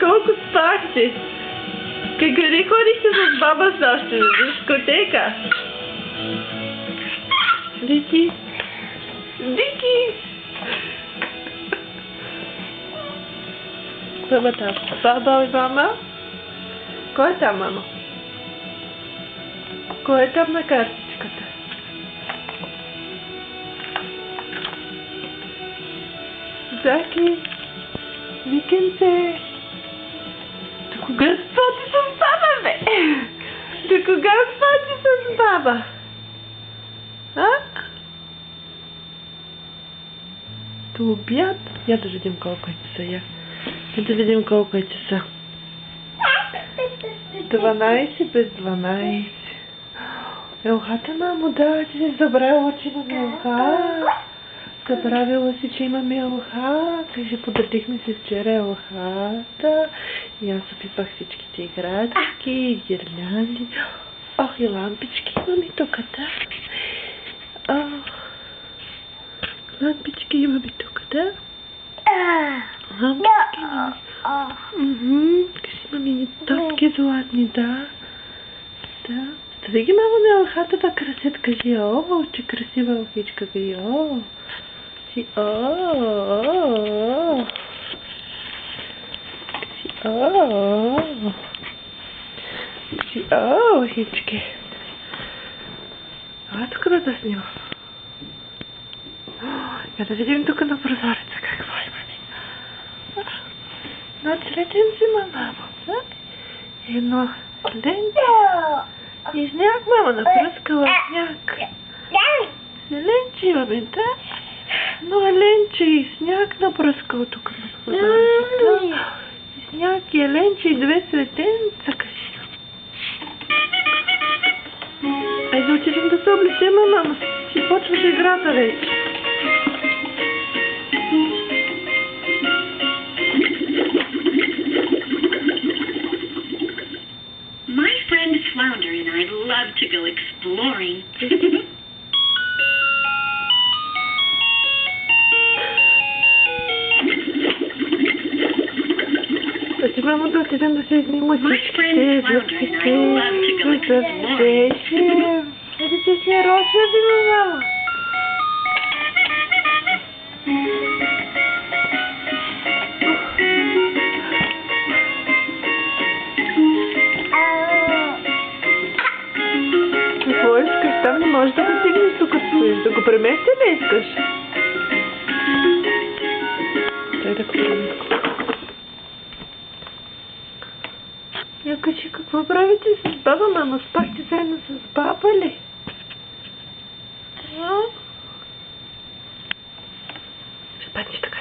колко спахте? Къде ходихте с баба снощи? На дискотека? Вики? Вики! Какво е там? Баба и мама? Кой е там, мама? Кой е там на картичката? Заки! Викенце! До кога спати с баба, бе? До кога спати с баба? А? До обяд? Я да видим колко е часа, я. Да видим колко е часа. 12 без 12. Елхата, мамо, да, ти си забравила, че имаме елха. Забравила си, че имаме елха. Кажи, подарихме си вчера елхата. И аз опипах всичките играчки и гирлянди. Ох, и лампички имаме тук, да. Ох, лампички имаме тук, да. Лампички имаме. Кажи, имаме ни топки златни, да. Да. Стави ги, мамо, на елхата да красят. Кажи, о, че красива елхичка. Кажи, о. Кажи, о. Кажи, о. Кажи, о, елхички. А тук да снимам. Я да видим тук на прозореца какво имаме. Но цветен взима, мамо. Едно ленче. И сняг, мама, напръскала сняг. Ленче имаме, да? Но ленче и сняг напръскал тук на прозорецата. И сняг и ленче и две цветенца, кажи. Айде отидем да се облечем, мама. Си почваш играта вече. Flounder and I love to go exploring. Мамо, да отидем да се изнимат всичките зъбчици, зъбчеше. Видите си рошеви, мама. Какво искаш? Там не можеш да го стигнеш тук стоиш. Да го премести ли искаш? Дай да го премести. Я кажи, какво правите с баба, мама? Спахте заедно с баба ли? Ще паднеш така.